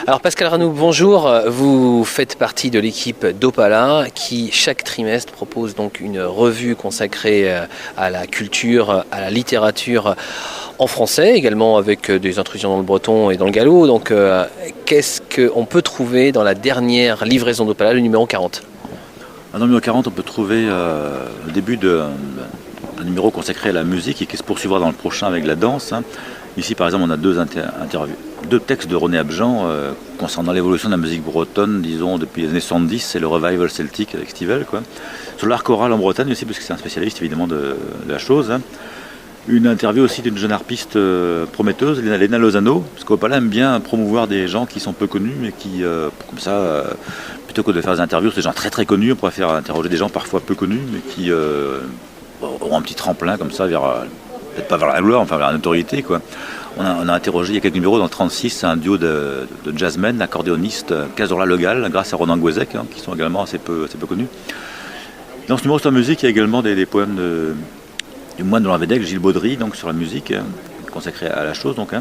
Alors Pascal Ranoux, bonjour. Vous faites partie de l'équipe d'Opala qui chaque trimestre propose donc une revue consacrée à la culture, à la littérature en français, également avec des intrusions dans le breton et dans le gallo. Donc qu'est-ce qu'on peut trouver dans la dernière livraison d'Opala, le numéro 40? Dans le numéro 40, on peut trouver le début d'un numéro consacré à la musique et qui se poursuivra dans le prochain avec la danse. Ici, par exemple, on a deux textes de René Abjean concernant l'évolution de la musique bretonne, disons, depuis les années 70, c'est le revival celtique avec Stivell, quoi. Sur l'art choral en Bretagne aussi, parce que c'est un spécialiste évidemment de la chose. Une interview aussi d'une jeune harpiste prometteuse, Léna Lozano, parce qu'Opala aime bien promouvoir des gens qui sont peu connus, mais qui, comme ça, plutôt que de faire des interviews sur des gens très très connus, on préfère interroger des gens parfois peu connus, mais qui auront un petit tremplin comme ça vers, peut-être pas vers la gloire, enfin vers la notoriété, quoi. On a interrogé il y a quelques numéros dans le 36 un duo de jazzmen, accordéonistes, Cazorla Legal, grâce à Ronan Guézec, qui sont également assez peu connus. Dans ce numéro sur la musique, il y a également des poèmes du moine de l'Envedec, Gilles Baudry, donc sur la musique, consacrée à la chose. Donc,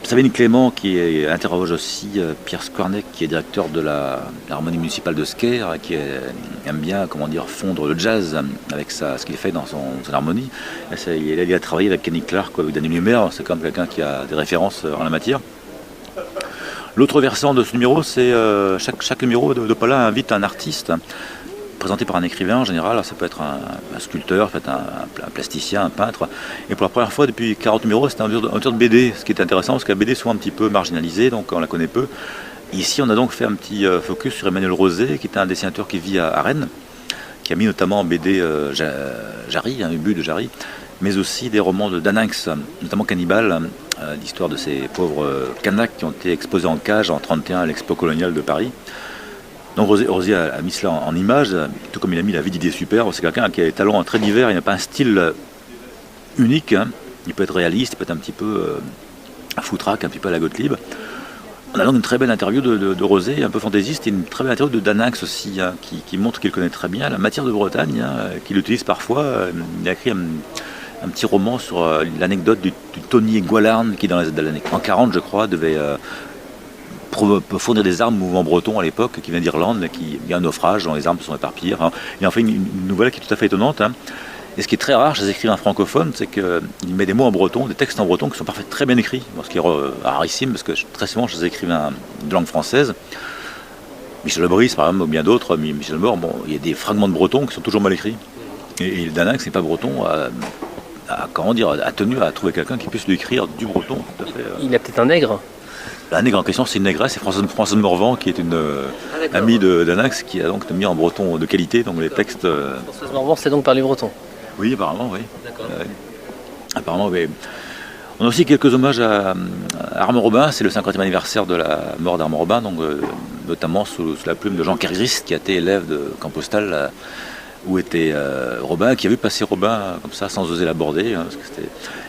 Sabine Clément qui interroge aussi Pierre Squarneck, qui est directeur de l'harmonie municipale de Sker, qui aime bien fondre le jazz avec ce qu'il fait dans son harmonie. Il a travaillé avec Kenny Clark, avec Daniel Humer, c'est quand même quelqu'un qui a des références en la matière. L'autre versant de ce numéro, c'est chaque numéro d'Opala invite un artiste présenté par un écrivain en général. Alors ça peut être un sculpteur, un plasticien, un peintre. Et pour la première fois depuis 40 numéros, c'est un auteur de BD, ce qui est intéressant parce que la BD est souvent un petit peu marginalisée, donc on la connaît peu. Ici, on a donc fait un petit focus sur Emmanuel Rosé, qui est un dessinateur qui vit à Rennes, qui a mis notamment en BD Jarry, un Ubu de Jarry, mais aussi des romans de Daninx, notamment Cannibal, l'histoire de ces pauvres Kanaks qui ont été exposés en cage en 1931 à l'Expo coloniale de Paris. Donc Rosier a mis cela en image, tout comme il a mis la vie d'idées superbes. C'est quelqu'un qui a des talents très divers, il n'a pas un style unique. Il peut être réaliste, il peut être un petit peu foutraque, un petit peu à la Gottlieb. On a donc une très belle interview de Rosé, un peu fantaisiste, et une très belle interview de Daninx aussi, qui montre qu'il connaît très bien la matière de Bretagne, qu'il utilise parfois. Il a écrit un petit roman sur l'anecdote du Tony Goualarn, qui dans les années 40, je crois, devait fournir des armes au mouvement breton à l'époque, qui vient d'Irlande, qui vient un naufrage dont les armes se sont éparpillées. Il en fait une nouvelle qui est tout à fait étonnante. Et ce qui est très rare chez les écrivains francophones, c'est qu'il met des mots en breton, des textes en breton qui sont très bien écrits. Ce qui est rarissime, parce que très souvent chez les écrivains de langue française, Michel Lebris par exemple, ou bien d'autres, Michel Mort, il y a des fragments de breton qui sont toujours mal écrits. Et le Daninx, c'est pas breton, a tenu à trouver quelqu'un qui puisse lui écrire du breton. Tout à fait, Il a peut-être un nègre. La nègre en question, c'est une négresse, c'est Françoise Morvan, qui est une amie de Daninx, qui a donc mis en breton de qualité donc les textes. Françoise Morvan, c'est donc parler breton. Oui, apparemment, oui. D'accord. Apparemment, oui. On a aussi quelques hommages à Armand Robin, c'est le 50e anniversaire de la mort d'Armand Robin, donc, notamment sous la plume de Jean Kergrist, qui a été élève de Campostal, où était Robin, qui a vu passer Robin comme ça, sans oser l'aborder.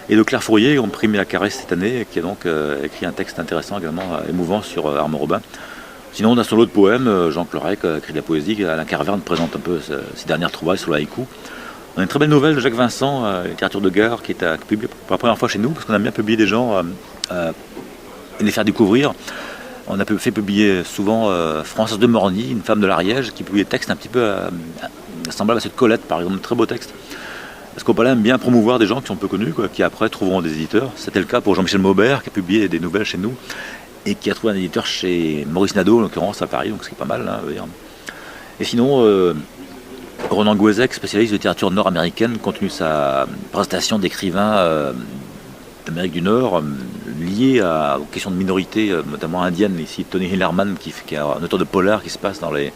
Et de Claire Fourier, ont primé la caresse cette année, qui a donc écrit un texte intéressant également, émouvant sur Armand Robin. Sinon, on a son lot de poèmes, Jean Clorec a écrit de la poésie, Alain Carverne présente un peu ses dernières trouvailles sur le haïku. On a une très belle nouvelle de Jacques Vincent, littérature de gare, qui est publiée pour la première fois chez nous, parce qu'on a bien publié des gens et les faire découvrir. On a fait publier souvent Françoise de Morny, une femme de l'Ariège, qui publie des textes un petit peu semblables à ceux de Colette, par exemple, de très beaux textes. Parce qu'Opala aime bien promouvoir des gens qui sont peu connus, qui après trouveront des éditeurs. C'était le cas pour Jean-Michel Maubert, qui a publié des nouvelles chez nous, et qui a trouvé un éditeur chez Maurice Nadeau, en l'occurrence à Paris, donc c'est pas mal. Et sinon, Ronan Guézec, spécialiste de littérature nord-américaine, continue sa présentation d'écrivains d'Amérique du Nord, liés aux questions de minorités, notamment indiennes. Ici, Tony Hillerman, qui est un auteur de polar qui se passe dans les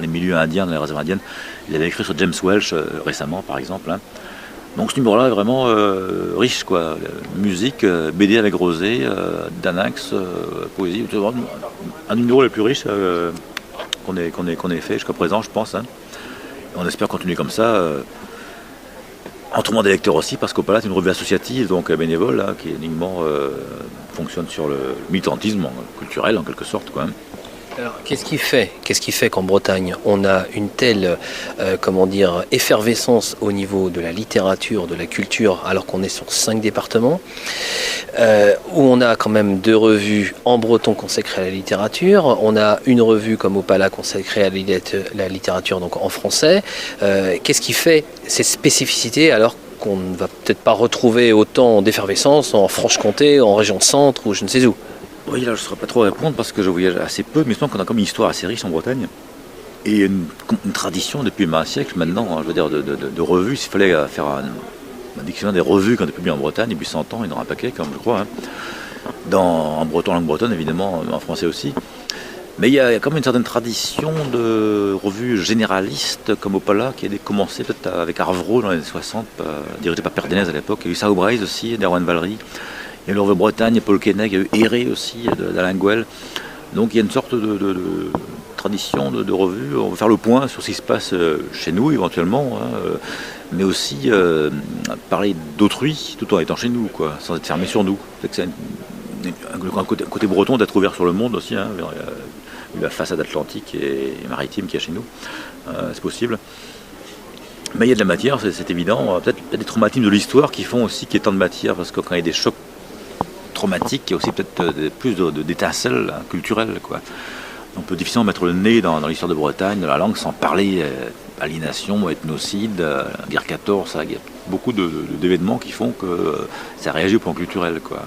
milieux indiens, dans les réserves indiennes. Il avait écrit sur James Welch récemment, par exemple. Donc ce numéro-là est vraiment riche, quoi. Musique, BD avec Rosé, Daninx, poésie. Un numéro le plus riche qu'on ait fait jusqu'à présent, je pense. On espère continuer comme ça. En trouvant des lecteurs aussi, parce qu'Opala est une revue associative, donc bénévole, qui uniquement fonctionne sur le militantisme culturel en quelque sorte, quoi. Alors, qu'est-ce qui fait qu'en Bretagne, on a une telle, effervescence au niveau de la littérature, de la culture, alors qu'on est sur 5 départements, où on a quand même 2 revues en breton consacrées à la littérature, on a une revue comme Opala consacrée à la littérature donc en français. Qu'est-ce qui fait ces spécificités alors qu'on ne va peut-être pas retrouver autant d'effervescence en Franche-Comté, en région centre ou je ne sais où? Oui, là je ne saurais pas trop répondre parce que je voyage assez peu, mais je pense qu'on a comme une histoire assez riche en Bretagne. Et une tradition depuis un siècle maintenant, hein, je veux dire, de revues. S'il fallait faire un dictionnaire des revues qui ont été publiées en Bretagne depuis 100 ans, il y en aura un paquet, comme je crois. Hein. En breton, langue bretonne, évidemment, en français aussi. Mais il y a comme une certaine tradition de revues généralistes comme Opala qui a commencé peut-être avec Arvro dans les années 60, dirigé par Perdenez à l'époque. Il y a eu Saubraise aussi, d'Erwan Valery. Il y a eu l'Orve Bretagne, il y a Paul Keinec, il y a eu Héré aussi, d'Alain Gouel. Donc il y a une sorte de tradition de revue. On va faire le point sur ce qui se passe chez nous éventuellement, hein, mais aussi parler d'autrui tout en étant chez nous, quoi, sans être fermé sur nous. C'est un côté breton d'être ouvert sur le monde aussi, hein, la façade atlantique et maritime qu'il y a chez nous. C'est possible. Mais il y a de la matière, c'est évident. Peut-être des traumatismes de l'histoire qui font aussi qu'il y ait tant de matière, parce que quand il y a des chocs traumatiques, il y a aussi peut-être plus d'étincelles culturelles, quoi. On peut difficilement mettre le nez dans l'histoire de Bretagne, de la langue, sans parler aliénation, ethnocide, guerre 14. Il y a beaucoup d'événements qui font que ça réagit au plan culturel, quoi.